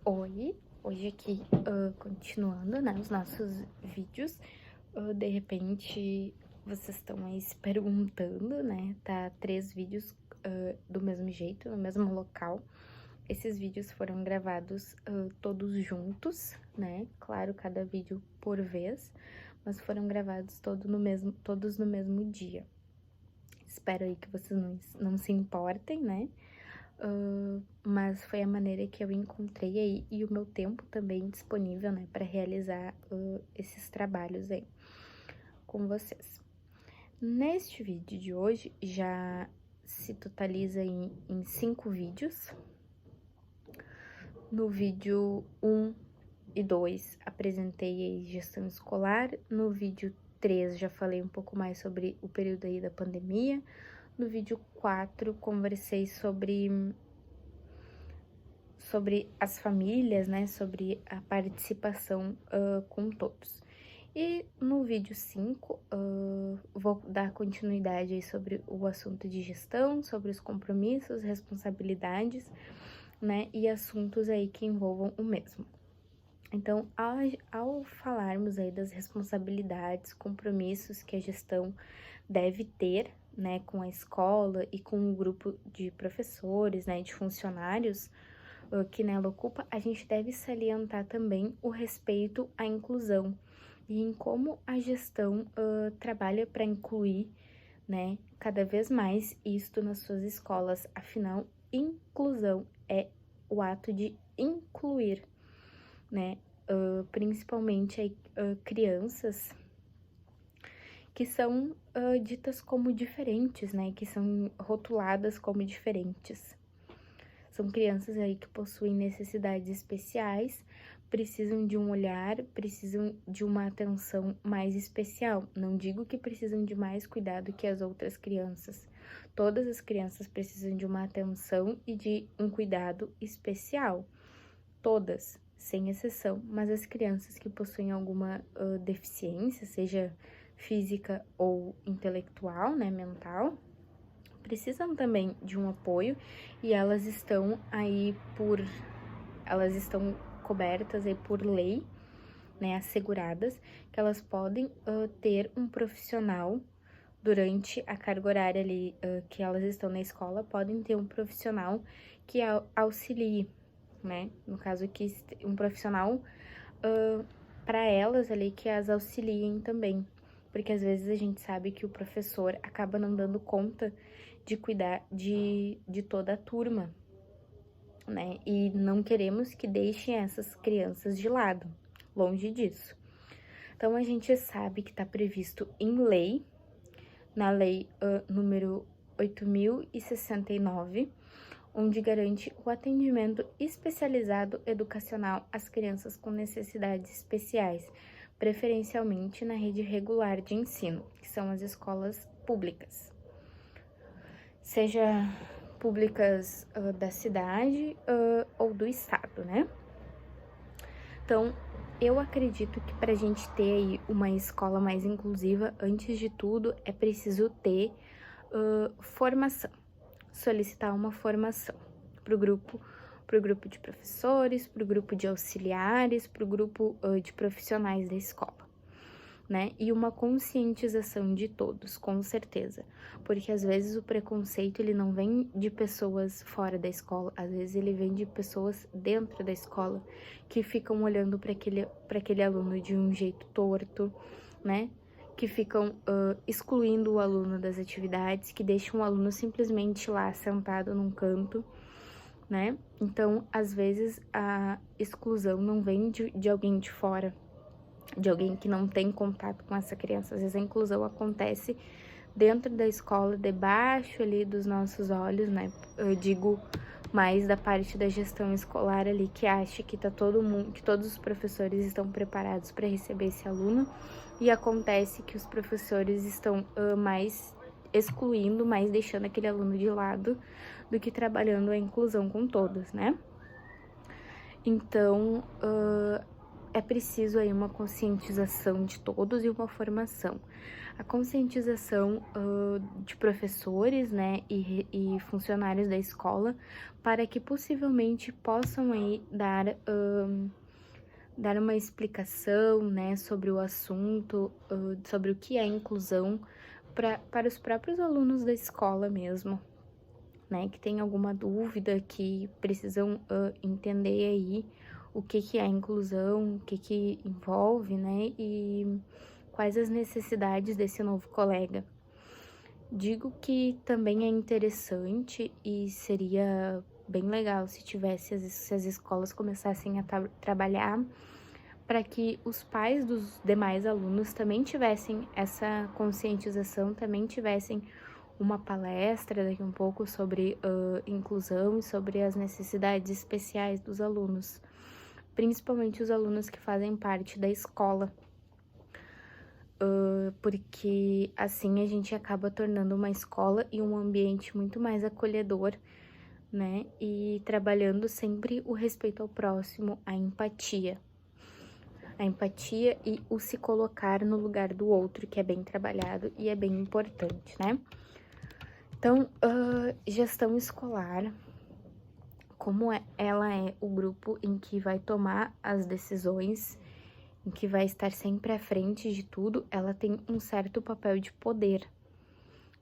Oi, hoje aqui, continuando, né, os nossos vídeos. De repente, vocês estão aí se perguntando, né, tá 3 vídeos, do mesmo jeito, no mesmo local. Esses vídeos foram gravados, todos juntos, né, claro, cada vídeo por vez, mas foram gravados todos no mesmo dia. Espero aí que vocês não se importem, né, mas foi a maneira que eu encontrei aí e o meu tempo também disponível, né, para realizar esses trabalhos aí com vocês. Neste vídeo de hoje já se totaliza em 5 vídeos. No vídeo 1 e 2 apresentei aí gestão escolar, no vídeo 3 já falei um pouco mais sobre o período aí da pandemia, no vídeo 4 conversei sobre as famílias, né, sobre a participação com todos. E no vídeo 5, vou dar continuidade aí sobre o assunto de gestão, sobre os compromissos, responsabilidades, né, e assuntos aí que envolvam o mesmo. Então, ao falarmos aí das responsabilidades, compromissos que a gestão deve ter, né, com a escola e com o grupo de professores, né, de funcionários, que nela ocupa, a gente deve salientar também o respeito à inclusão e em como a gestão trabalha para incluir, né, cada vez mais isto nas suas escolas. Afinal, inclusão é o ato de incluir, né, principalmente aí, crianças que são ditas como diferentes, né, que são rotuladas como diferentes. São crianças aí que possuem necessidades especiais, precisam de um olhar, precisam de uma atenção mais especial. Não digo que precisam de mais cuidado que as outras crianças. Todas as crianças precisam de uma atenção e de um cuidado especial. Todas, sem exceção. Mas as crianças que possuem alguma deficiência, seja física ou intelectual, né, mental, precisam também de um apoio e elas estão cobertas aí por lei, né, asseguradas, que elas podem ter um profissional durante a carga horária ali que elas estão na escola, podem ter um profissional que auxilie, né, no caso aqui um profissional para elas ali que as auxiliem também, porque às vezes a gente sabe que o professor acaba não dando conta de cuidar de toda a turma, né? E não queremos que deixem essas crianças de lado, longe disso. Então, a gente sabe que está previsto em lei, na lei número 8.069, onde garante o atendimento especializado educacional às crianças com necessidades especiais, preferencialmente na rede regular de ensino, que são as escolas públicas. Seja públicas da cidade ou do estado, né? Então, eu acredito que para a gente ter aí uma escola mais inclusiva, antes de tudo, é preciso ter formação, solicitar uma formação para o grupo de professores, para o grupo de auxiliares, para o grupo de profissionais da escola, né? E uma conscientização de todos, com certeza. Porque às vezes o preconceito, ele não vem de pessoas fora da escola, às vezes ele vem de pessoas dentro da escola, que ficam olhando para aquele aluno de um jeito torto, né? Que ficam excluindo o aluno das atividades, que deixam o aluno simplesmente lá sentado num canto, né? Então, às vezes, a exclusão não vem de alguém de fora, de alguém que não tem contato com essa criança. Às vezes a inclusão acontece dentro da escola, debaixo ali dos nossos olhos, né? Eu digo mais da parte da gestão escolar ali, que acha que tá todo mundo, que todos os professores estão preparados para receber esse aluno, e acontece que os professores estão mais excluindo, mais deixando aquele aluno de lado, do que trabalhando a inclusão com todos, né? Então, é preciso aí uma conscientização de todos e uma formação. A conscientização de professores, né, e funcionários da escola, para que possivelmente possam aí dar uma explicação, né, sobre o assunto, sobre o que é inclusão, para os próprios alunos da escola mesmo, né, que tem alguma dúvida, que precisam entender aí o que é inclusão, o que envolve, né, e quais as necessidades desse novo colega. Digo que também é interessante e seria bem legal se as escolas começassem a trabalhar para que os pais dos demais alunos também tivessem essa conscientização, também tivessem uma palestra daqui um pouco sobre inclusão e sobre as necessidades especiais dos alunos, principalmente os alunos que fazem parte da escola, porque assim a gente acaba tornando uma escola e um ambiente muito mais acolhedor, né? E trabalhando sempre o respeito ao próximo, a empatia. A empatia e o se colocar no lugar do outro, que é bem trabalhado e é bem importante, né? Então, gestão escolar, como ela é o grupo em que vai tomar as decisões, em que vai estar sempre à frente de tudo, ela tem um certo papel de poder,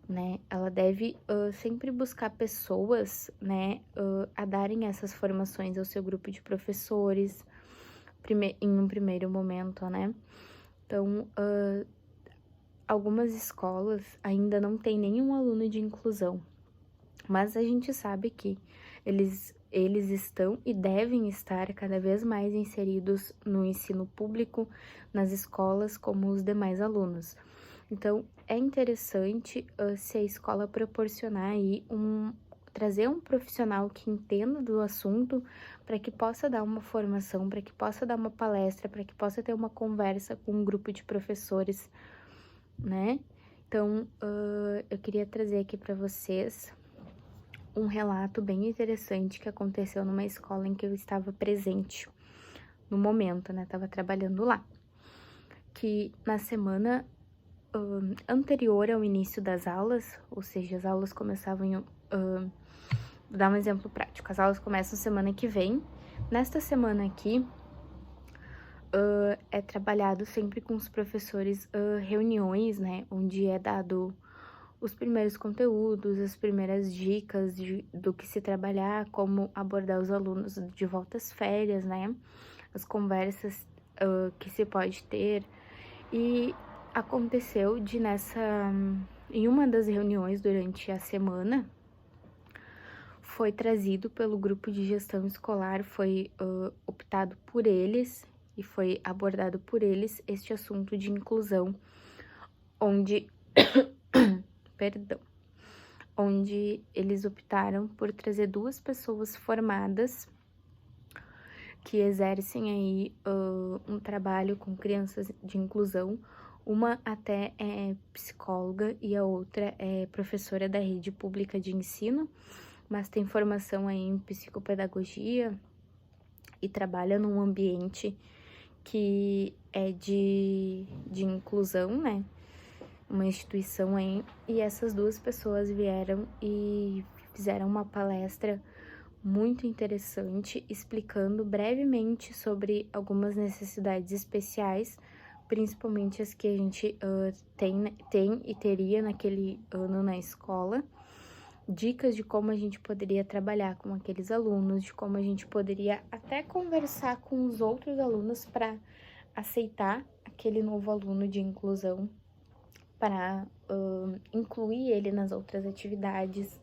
né? Ela deve sempre buscar pessoas, né, a darem essas formações ao seu grupo de professores, em um primeiro momento, né? Então, algumas escolas ainda não têm nenhum aluno de inclusão, mas a gente sabe que eles estão e devem estar cada vez mais inseridos no ensino público, nas escolas, como os demais alunos. Então, é interessante se a escola proporcionar aí trazer um profissional que entenda do assunto para que possa dar uma formação, para que possa dar uma palestra, para que possa ter uma conversa com um grupo de professores, né? Então, eu queria trazer aqui para vocês um relato bem interessante que aconteceu numa escola em que eu estava presente no momento, né? Tava trabalhando lá. Que na semana anterior ao início das aulas, ou seja, as aulas começavam vou dar um exemplo prático. As aulas começam semana que vem. Nesta semana aqui, é trabalhado sempre com os professores reuniões, né? Onde é dado os primeiros conteúdos, as primeiras dicas do que se trabalhar, como abordar os alunos de volta às férias, né? As conversas que se pode ter. E aconteceu em uma das reuniões durante a semana, foi trazido pelo grupo de gestão escolar, foi optado por eles e foi abordado por eles este assunto de inclusão, onde, perdão, onde eles optaram por trazer 2 pessoas formadas que exercem aí um trabalho com crianças de inclusão. Uma até é psicóloga e a outra é professora da rede pública de ensino, mas tem formação aí em psicopedagogia e trabalha num ambiente que é de inclusão, né? Uma instituição aí. E essas 2 pessoas vieram e fizeram uma palestra muito interessante, explicando brevemente sobre algumas necessidades especiais, principalmente as que a gente tem e teria naquele ano na escola, dicas de como a gente poderia trabalhar com aqueles alunos, de como a gente poderia até conversar com os outros alunos para aceitar aquele novo aluno de inclusão, para incluir ele nas outras atividades,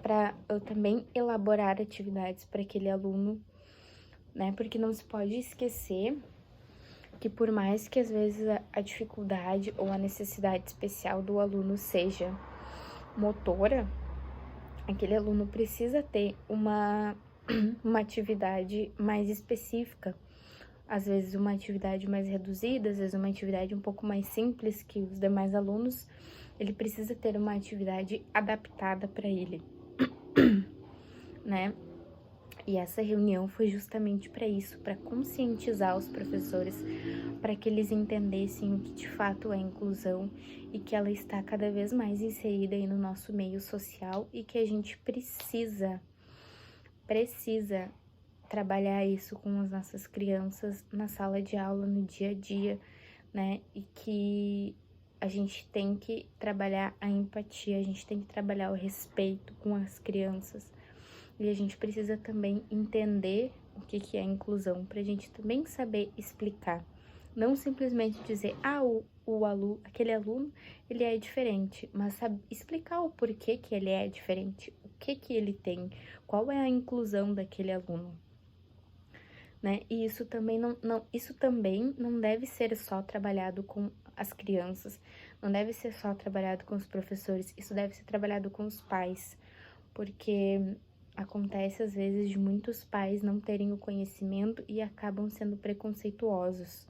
para também elaborar atividades para aquele aluno, né? Porque não se pode esquecer que por mais que às vezes a dificuldade ou a necessidade especial do aluno seja motora, aquele aluno precisa ter uma atividade mais específica, às vezes uma atividade mais reduzida, às vezes uma atividade um pouco mais simples que os demais alunos, ele precisa ter uma atividade adaptada para ele, né? E essa reunião foi justamente para isso, para conscientizar os professores, para que eles entendessem o que de fato é inclusão e que ela está cada vez mais inserida aí no nosso meio social e que a gente precisa trabalhar isso com as nossas crianças na sala de aula, no dia a dia, né? E que a gente tem que trabalhar a empatia, a gente tem que trabalhar o respeito com as crianças. E a gente precisa também entender o que é inclusão, para a gente também saber explicar. Não simplesmente dizer, o aluno, aquele aluno, ele é diferente, mas sabe explicar o porquê que ele é diferente, o que ele tem, qual é a inclusão daquele aluno, né? E isso também isso também não deve ser só trabalhado com as crianças, não deve ser só trabalhado com os professores, isso deve ser trabalhado com os pais, porque acontece às vezes de muitos pais não terem o conhecimento e acabam sendo preconceituosos.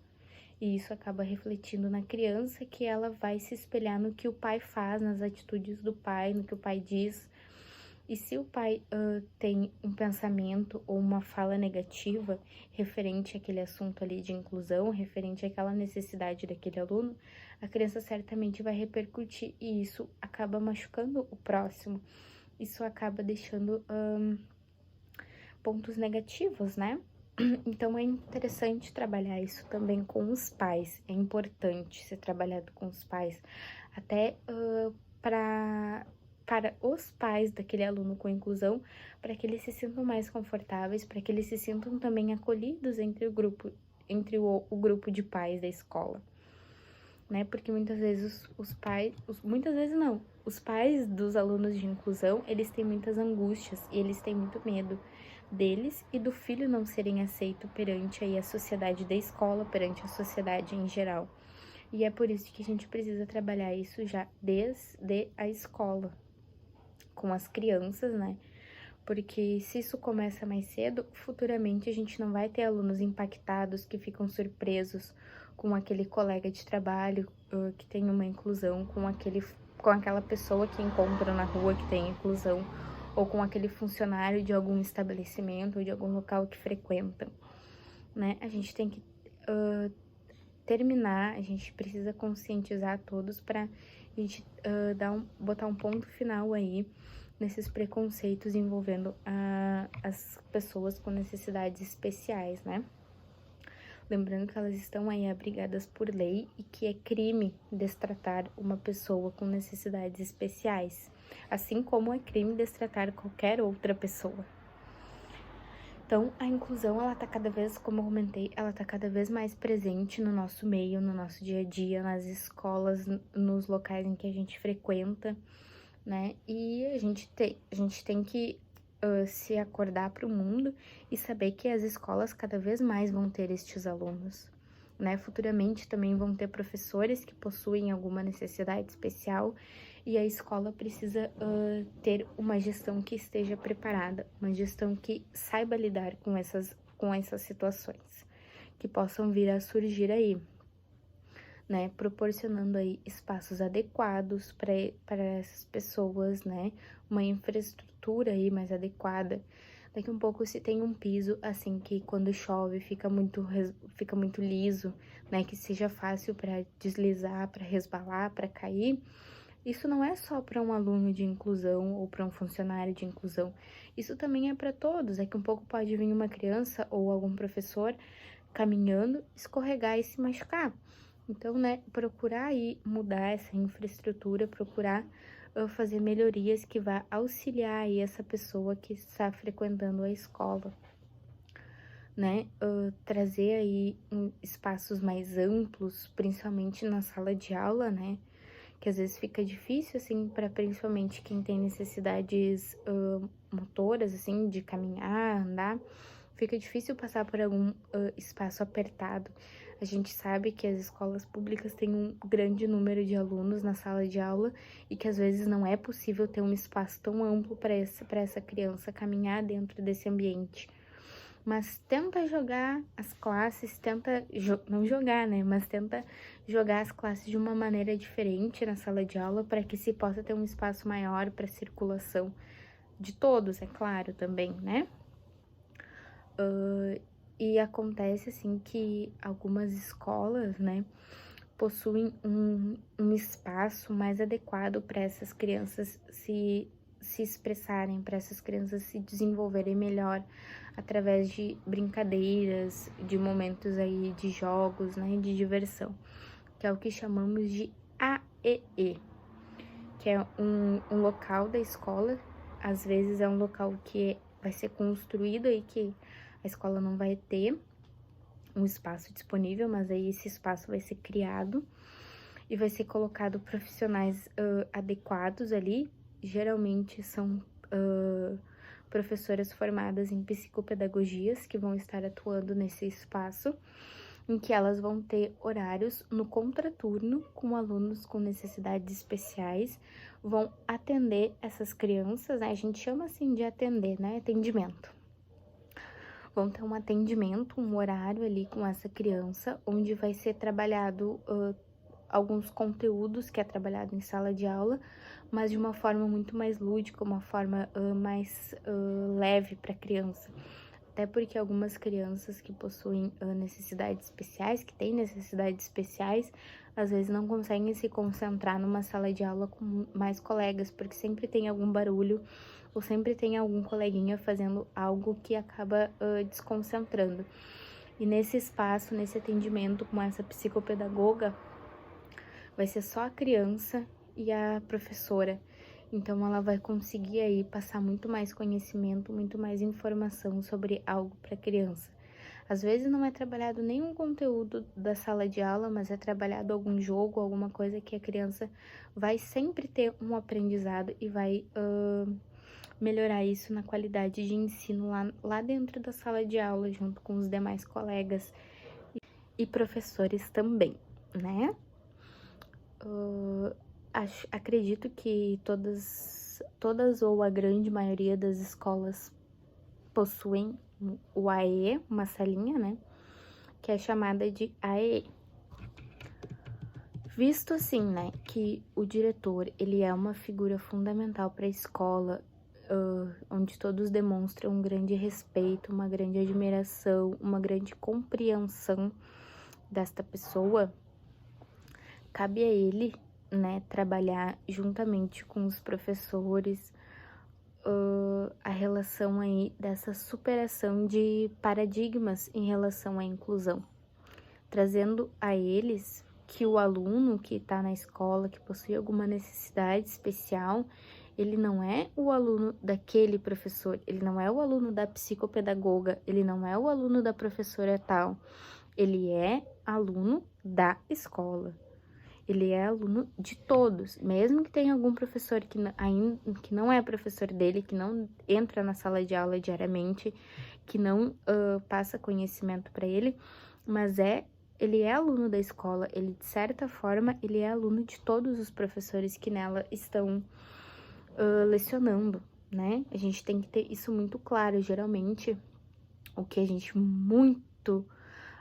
E isso acaba refletindo na criança, que ela vai se espelhar no que o pai faz, nas atitudes do pai, no que o pai diz. E se o pai tem um pensamento ou uma fala negativa referente àquele assunto ali de inclusão, referente àquela necessidade daquele aluno, a criança certamente vai repercutir e isso acaba machucando o próximo. Isso acaba deixando pontos negativos, né? Então é interessante trabalhar isso também com os pais. É importante ser trabalhado com os pais, até para os pais daquele aluno com inclusão, para que eles se sintam mais confortáveis, para que eles se sintam também acolhidos entre o grupo, o grupo de pais da escola, né? Porque muitas vezes muitas vezes não, os pais dos alunos de inclusão, eles têm muitas angústias e eles têm muito medo deles e do filho não serem aceitos perante aí a sociedade da escola, perante a sociedade em geral. E é por isso que a gente precisa trabalhar isso já desde a escola, com as crianças, né? Porque se isso começa mais cedo, futuramente a gente não vai ter alunos impactados que ficam surpresos com aquele colega de trabalho que tem uma inclusão, com aquela pessoa que encontra na rua que tem inclusão, ou com aquele funcionário de algum estabelecimento ou de algum local que frequentam, né? A gente tem que terminar, a gente precisa conscientizar todos para a gente botar um ponto final aí nesses preconceitos envolvendo as pessoas com necessidades especiais, né? Lembrando que elas estão aí abrigadas por lei e que é crime destratar uma pessoa com necessidades especiais, assim como é crime destratar qualquer outra pessoa. Então, a inclusão, ela tá cada vez, como eu comentei, ela tá cada vez mais presente no nosso meio, no nosso dia a dia, nas escolas, nos locais em que a gente frequenta, né? E a gente tem que se acordar para o mundo e saber que as escolas cada vez mais vão ter estes alunos, né? Futuramente também vão ter professores que possuem alguma necessidade especial e a escola precisa ter uma gestão que esteja preparada, uma gestão que saiba lidar com essas situações que possam vir a surgir aí, né, proporcionando aí espaços adequados para essas pessoas, né, uma infraestrutura aí mais adequada. Daqui um pouco se tem um piso, assim, que quando chove fica muito liso, né, que seja fácil para deslizar, para resbalar, para cair. Isso não é só para um aluno de inclusão ou para um funcionário de inclusão, isso também é para todos. Daqui um pouco pode vir uma criança ou algum professor caminhando, escorregar e se machucar. Então, né, procurar aí mudar essa infraestrutura, procurar fazer melhorias que vá auxiliar aí essa pessoa que está frequentando a escola, né, trazer aí espaços mais amplos, principalmente na sala de aula, né, que às vezes fica difícil, assim, para principalmente quem tem necessidades motoras, assim, de caminhar, andar, fica difícil passar por algum espaço apertado. A gente sabe que as escolas públicas têm um grande número de alunos na sala de aula e que às vezes não é possível ter um espaço tão amplo para essa criança caminhar dentro desse ambiente. Mas tenta jogar as classes, não jogar, né? Mas tenta jogar as classes de uma maneira diferente na sala de aula para que se possa ter um espaço maior para circulação de todos, é claro, também, né? E acontece, assim, que algumas escolas, né, possuem um espaço mais adequado para essas crianças se expressarem, para essas crianças se desenvolverem melhor através de brincadeiras, de momentos aí de jogos, né, de diversão, que é o que chamamos de AEE, que é um local da escola. Às vezes é um local que vai ser construído aí, que a escola não vai ter um espaço disponível, mas aí esse espaço vai ser criado e vai ser colocado profissionais adequados ali. Geralmente são professoras formadas em psicopedagogias que vão estar atuando nesse espaço, em que elas vão ter horários no contraturno com alunos com necessidades especiais, vão atender essas crianças, né? A gente chama assim de atender, né? Atendimento. Vão ter um atendimento, um horário ali com essa criança, onde vai ser trabalhado alguns conteúdos que é trabalhado em sala de aula, mas de uma forma muito mais lúdica, uma forma mais leve para a criança. Até porque algumas crianças que possuem necessidades especiais, que têm necessidades especiais, às vezes não conseguem se concentrar numa sala de aula com mais colegas, porque sempre tem algum barulho ou sempre tem algum coleguinha fazendo algo que acaba desconcentrando. E nesse espaço, nesse atendimento com essa psicopedagoga, vai ser só a criança e a professora. Então, ela vai conseguir aí passar muito mais conhecimento, muito mais informação sobre algo para a criança. Às vezes não é trabalhado nenhum conteúdo da sala de aula, mas é trabalhado algum jogo, alguma coisa que a criança vai sempre ter um aprendizado e vai melhorar isso na qualidade de ensino lá dentro da sala de aula, junto com os demais colegas e professores também, né? Acredito que todas ou a grande maioria das escolas possuem o AE, uma salinha, né? Que é chamada de AE. Visto assim, né, que o diretor, ele é uma figura fundamental para a escola, onde todos demonstram um grande respeito, uma grande admiração, uma grande compreensão desta pessoa, cabe a ele, né, trabalhar juntamente com os professores a relação aí dessa superação de paradigmas em relação à inclusão, trazendo a eles que o aluno que está na escola, que possui alguma necessidade especial, ele não é o aluno daquele professor, ele não é o aluno da psicopedagoga, ele não é o aluno da professora tal, ele é aluno da escola. Ele é aluno de todos, mesmo que tenha algum professor que não é professor dele, que não entra na sala de aula diariamente, que não passa conhecimento para ele, mas ele é aluno da escola, ele, de certa forma, ele é aluno de todos os professores que nela estão lecionando, né? A gente tem que ter isso muito claro. Geralmente, o que a gente muito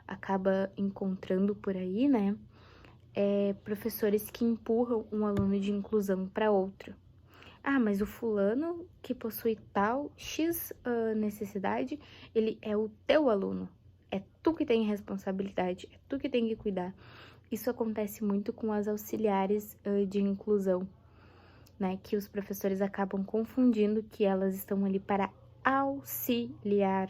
acaba encontrando por aí, né? Professores que empurram um aluno de inclusão para outro. Ah, mas o fulano que possui tal X necessidade, ele é o teu aluno. É tu que tem responsabilidade, é tu que tem que cuidar. Isso acontece muito com as auxiliares de inclusão, né? Que os professores acabam confundindo que elas estão ali para auxiliar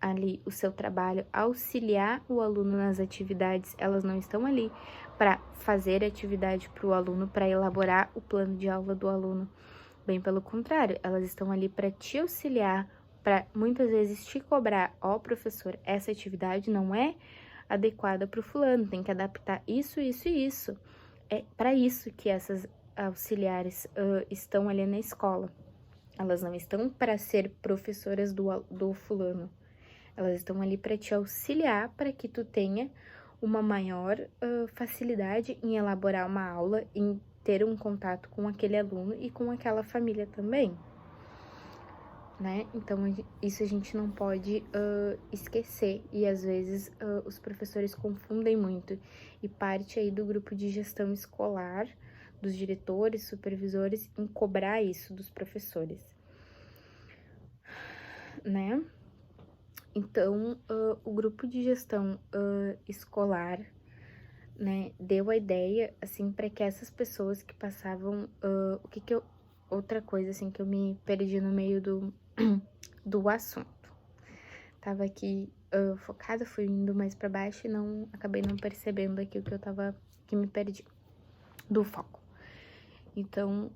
ali o seu trabalho, auxiliar o aluno nas atividades. Elas não estão ali para fazer atividade para o aluno, para elaborar o plano de aula do aluno. Bem pelo contrário, elas estão ali para te auxiliar, para muitas vezes te cobrar: ó, professor, essa atividade não é adequada para o fulano, tem que adaptar isso, isso e isso. É para isso que essas auxiliares estão ali na escola. Elas não estão para ser professoras do fulano. Elas estão ali para te auxiliar, para que tu tenha uma maior facilidade em elaborar uma aula, em ter um contato com aquele aluno e com aquela família também, né? Então, isso a gente não pode esquecer. E às vezes os professores confundem muito. E parte aí do grupo de gestão escolar, dos diretores, supervisores, em cobrar isso dos professores, né? Então, o grupo de gestão escolar, né, deu a ideia, assim, para que essas pessoas que passavam, o que que eu, outra coisa, assim, que eu me perdi no meio do assunto. Tava aqui, focada, fui indo mais para baixo e acabei não percebendo aqui o que eu tava, que me perdi do foco. Então,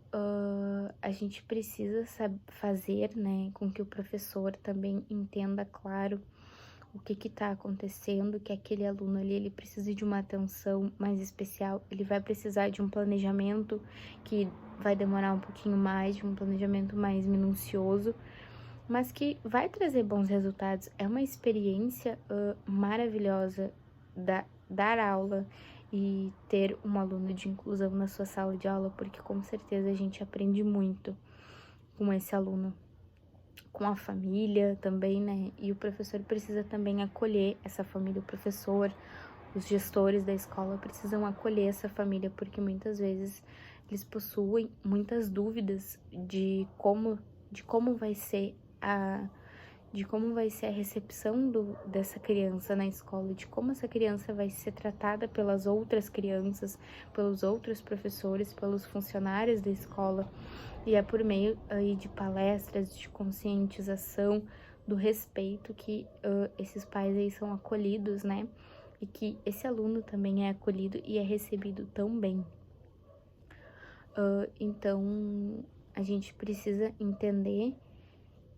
a gente precisa fazer, né, com que o professor também entenda, claro, o que que tá acontecendo, que aquele aluno ali, ele precisa de uma atenção mais especial, ele vai precisar de um planejamento que vai demorar um pouquinho mais, de um planejamento mais minucioso, mas que vai trazer bons resultados. É uma experiência maravilhosa dar aula e ter um aluno de inclusão na sua sala de aula, porque com certeza a gente aprende muito com esse aluno, com a família também, né? E o professor precisa também acolher essa família, o professor, os gestores da escola precisam acolher essa família, porque muitas vezes eles possuem muitas dúvidas de como vai ser a de como vai ser a recepção dessa criança na escola, de como essa criança vai ser tratada pelas outras crianças, pelos outros professores, pelos funcionários da escola. E é por meio aí de palestras, de conscientização, do respeito que esses pais aí são acolhidos, né? E que esse aluno também é acolhido e é recebido tão bem. Então, a gente precisa entender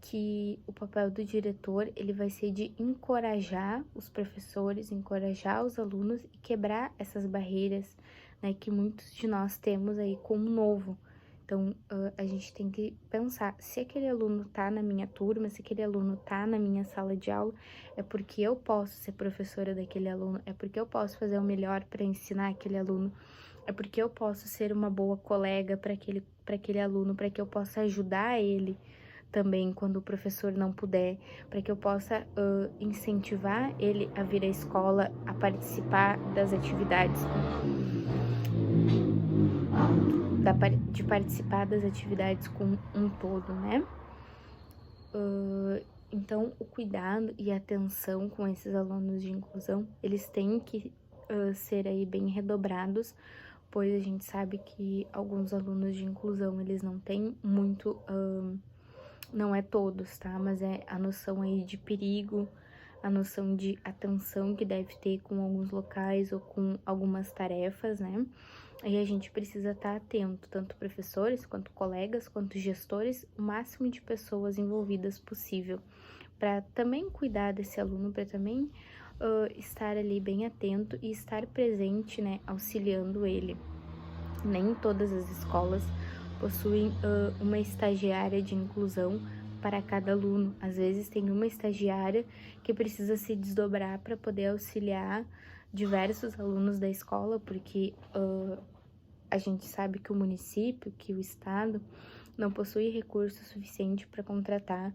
que o papel do diretor, ele vai ser de encorajar os professores, encorajar os alunos e quebrar essas barreiras, né, que muitos de nós temos aí com o novo. Então, a gente tem que pensar, se aquele aluno tá na minha turma, se aquele aluno tá na minha sala de aula, é porque eu posso ser professora daquele aluno, é porque eu posso fazer o melhor para ensinar aquele aluno, é porque eu posso ser uma boa colega para aquele aluno, para que eu possa ajudar ele também quando o professor não puder, para que eu possa incentivar ele a vir à escola, a participar das atividades, de participar das atividades com um todo, né? Então, o cuidado e a atenção com esses alunos de inclusão, eles têm que ser aí bem redobrados, pois a gente sabe que alguns alunos de inclusão, eles não têm muito, não é todos, tá? Mas é a noção aí de perigo, a noção de atenção que deve ter com alguns locais ou com algumas tarefas, né? Aí a gente precisa estar atento, tanto professores, quanto colegas, quanto gestores, o máximo de pessoas envolvidas possível, para também cuidar desse aluno, para também estar ali bem atento e estar presente, né, auxiliando ele. Nem todas as escolas possuem uma estagiária de inclusão para cada aluno. Às vezes tem uma estagiária que precisa se desdobrar para poder auxiliar diversos alunos da escola, porque a gente sabe que o município, que o estado, não possui recurso suficiente para contratar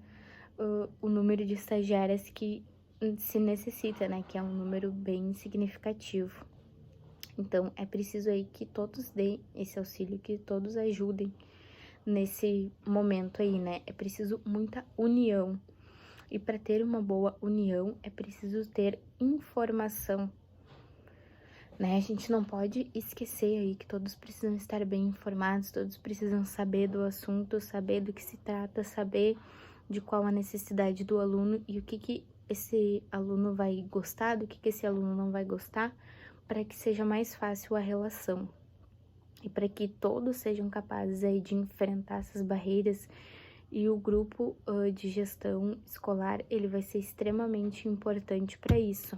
o número de estagiárias que se necessita, né? Que é um número bem significativo. Então, é preciso aí que todos deem esse auxílio, que todos ajudem nesse momento aí, né? É preciso muita união. E para ter uma boa união, é preciso ter informação, né? A gente não pode esquecer aí que todos precisam estar bem informados, todos precisam saber do assunto, saber do que se trata, saber de qual a necessidade do aluno e o que esse aluno vai gostar, do que esse aluno não vai gostar, para que seja mais fácil a relação e para que todos sejam capazes aí de enfrentar essas barreiras. E o grupo de gestão escolar, ele vai ser extremamente importante para isso,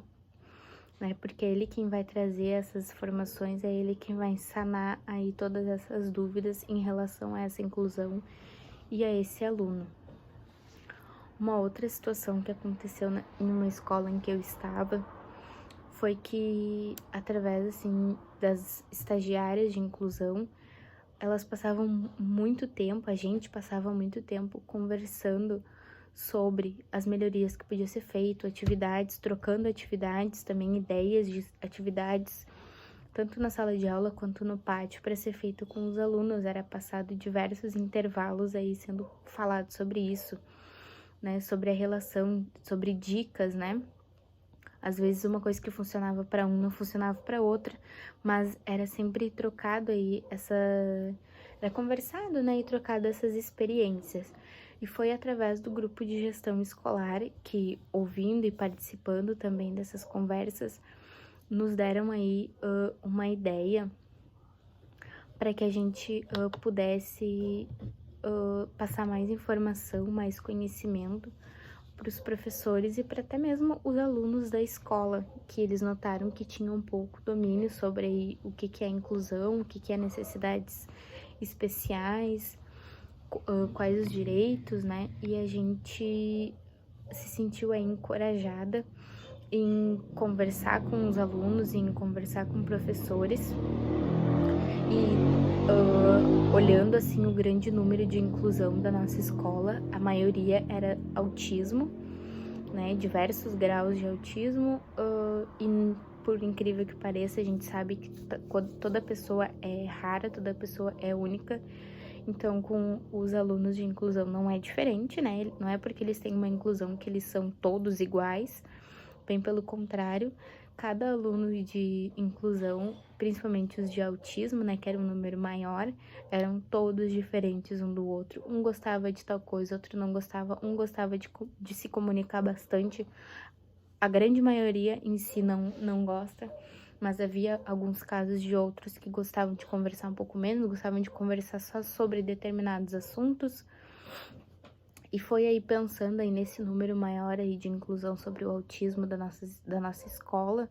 né? Porque é ele quem vai trazer essas informações, é ele quem vai sanar aí todas essas dúvidas em relação a essa inclusão e a esse aluno. Uma outra situação que aconteceu em uma escola em que eu estava foi que, através, assim, das estagiárias de inclusão, elas passavam muito tempo, a gente passava muito tempo conversando sobre as melhorias que podia ser feito, atividades, trocando atividades, também ideias de atividades, tanto na sala de aula quanto no pátio, para ser feito com os alunos. Era passado diversos intervalos aí sendo falado sobre isso. né, sobre a relação, sobre dicas, né? Às vezes uma coisa que funcionava para um não funcionava para outra, mas era sempre trocado aí era conversado, né, e trocado essas experiências. E foi através do grupo de gestão escolar que, ouvindo e participando também dessas conversas, nos deram aí uma ideia para que a gente pudesse passar mais informação, mais conhecimento para os professores e para até mesmo os alunos da escola, que eles notaram que tinham um pouco domínio sobre aí o que é inclusão, o que é necessidades especiais, quais os direitos, né? E a gente se sentiu aí encorajada em conversar com os alunos, em conversar com professores e olhando assim o grande número de inclusão da nossa escola, a maioria era autismo, né, diversos graus de autismo, e por incrível que pareça, a gente sabe que toda pessoa é rara, toda pessoa é única, então com os alunos de inclusão não é diferente, né, não é porque eles têm uma inclusão que eles são todos iguais, bem pelo contrário, cada aluno de inclusão, principalmente os de autismo, né, que era um número maior, eram todos diferentes um do outro. Um gostava de tal coisa, outro não gostava. Um gostava de se comunicar bastante. A grande maioria em si não gosta, mas havia alguns casos de outros que gostavam de conversar um pouco menos, gostavam de conversar só sobre determinados assuntos. E foi aí pensando aí nesse número maior aí de inclusão sobre o autismo da nossa escola,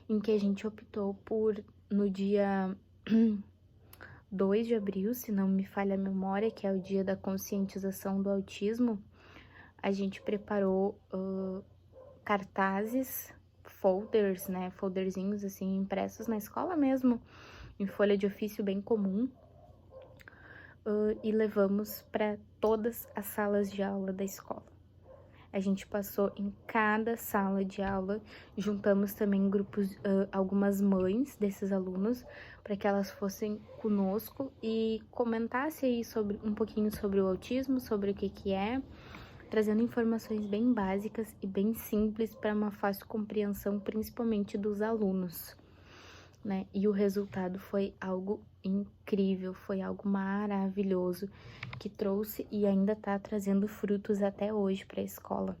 em que a gente optou por, no dia 2 de abril, se não me falha a memória, que é o dia da conscientização do autismo, a gente preparou cartazes, folders, né, folderzinhos assim impressos na escola mesmo, em folha de ofício bem comum, e levamos para todas as salas de aula da escola. A gente passou em cada sala de aula, juntamos também grupos, algumas mães desses alunos, para que elas fossem conosco e comentassem aí um pouquinho sobre o autismo, sobre o que é, trazendo informações bem básicas e bem simples para uma fácil compreensão, principalmente dos alunos, né? E o resultado foi algo incrível, foi algo maravilhoso, que trouxe e ainda está trazendo frutos até hoje para a escola,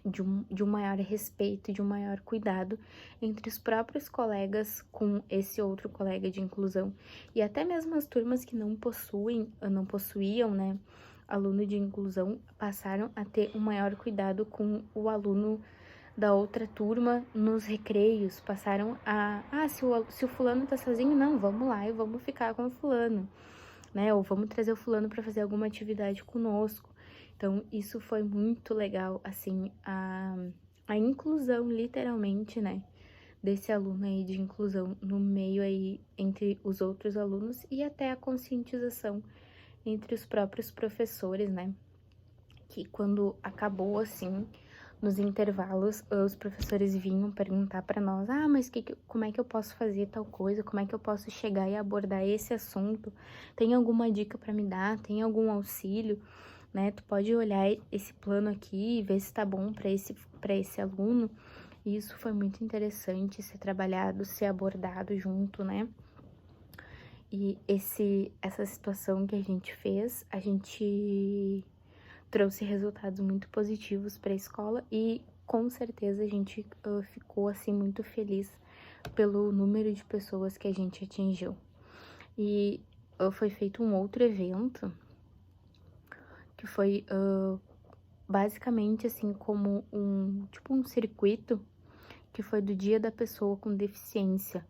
de um maior respeito, de um maior cuidado entre os próprios colegas com esse outro colega de inclusão, e até mesmo as turmas que não possuíam, né, aluno de inclusão, passaram a ter um maior cuidado com o aluno da outra turma nos recreios, passaram se o fulano tá sozinho, não, vamos lá e vamos ficar com o fulano, né, ou vamos trazer o fulano para fazer alguma atividade conosco. Então, isso foi muito legal, assim, a inclusão, literalmente, né, desse aluno aí de inclusão no meio aí entre os outros alunos e até a conscientização entre os próprios professores, né, que quando acabou, assim, nos intervalos, os professores vinham perguntar para nós, mas como é que eu posso fazer tal coisa, como é que eu posso chegar e abordar esse assunto, tem alguma dica para me dar, tem algum auxílio, né, tu pode olhar esse plano aqui e ver se tá bom para esse aluno. E isso foi muito interessante ser trabalhado, ser abordado junto, né, e essa situação que a gente fez, a gente trouxe resultados muito positivos para a escola e com certeza a gente ficou assim muito feliz pelo número de pessoas que a gente atingiu. E foi feito um outro evento que foi basicamente assim como um circuito, que foi do Dia da Pessoa com Deficiência.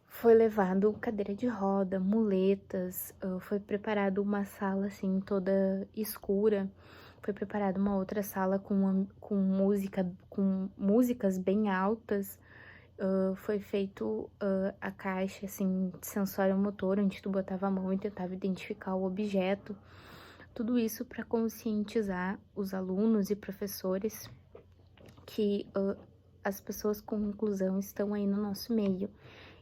Foi levado cadeira de roda, muletas, foi preparado uma sala assim toda escura, foi preparada uma outra sala com músicas bem altas, foi feito a caixa assim sensório motor, onde tu botava a mão e tentava identificar o objeto. Tudo isso para conscientizar os alunos e professores que as pessoas com inclusão estão aí no nosso meio.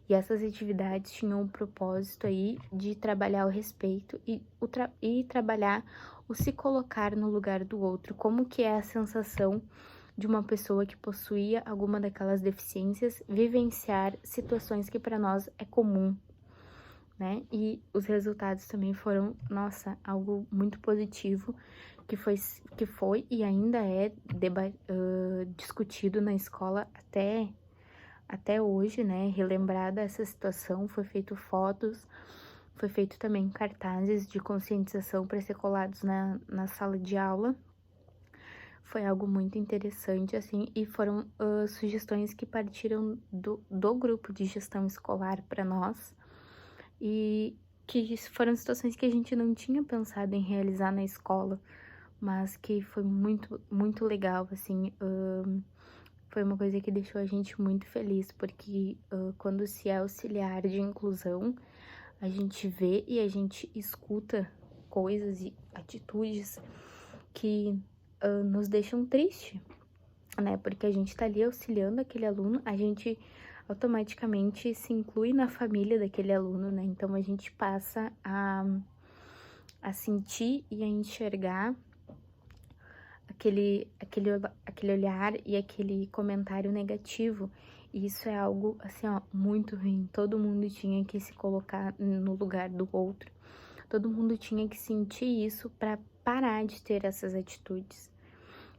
E essas atividades tinham o propósito aí de trabalhar o respeito e trabalhar o se colocar no lugar do outro, como que é a sensação de uma pessoa que possuía alguma daquelas deficiências vivenciar situações que para nós é comum, né? E os resultados também foram, nossa, algo muito positivo, que foi e ainda é discutido na escola até hoje, né? Relembrada essa situação, foi feito fotos, foi feito também cartazes de conscientização para ser colados na sala de aula. Foi algo muito interessante, assim, e foram sugestões que partiram do grupo de gestão escolar para nós, e que foram situações que a gente não tinha pensado em realizar na escola, mas que foi muito, muito legal, assim, foi uma coisa que deixou a gente muito feliz, porque quando se é auxiliar de inclusão, a gente vê e a gente escuta coisas e atitudes que nos deixam triste, né? Porque a gente tá ali auxiliando aquele aluno, a gente automaticamente se inclui na família daquele aluno, né? Então a gente passa a sentir e a enxergar aquele olhar e aquele comentário negativo. E isso é algo, assim, ó, muito ruim. Todo mundo tinha que se colocar no lugar do outro. Todo mundo tinha que sentir isso para parar de ter essas atitudes.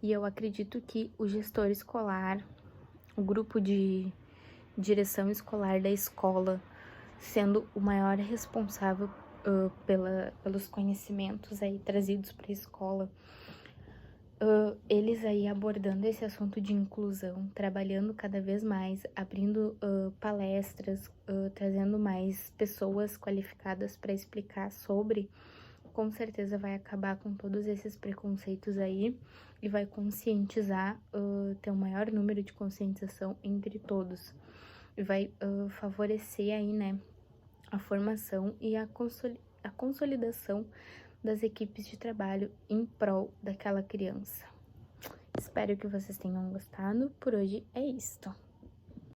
E eu acredito que o gestor escolar, o grupo de direção escolar da escola, sendo o maior responsável pelos conhecimentos aí trazidos para a escola, eles aí abordando esse assunto de inclusão, trabalhando cada vez mais, abrindo palestras, trazendo mais pessoas qualificadas para explicar sobre, com certeza vai acabar com todos esses preconceitos aí e vai conscientizar, ter um maior número de conscientização entre todos. E vai favorecer aí, né, a formação e a consolidação das equipes de trabalho em prol daquela criança. Espero que vocês tenham gostado. Por hoje é isto.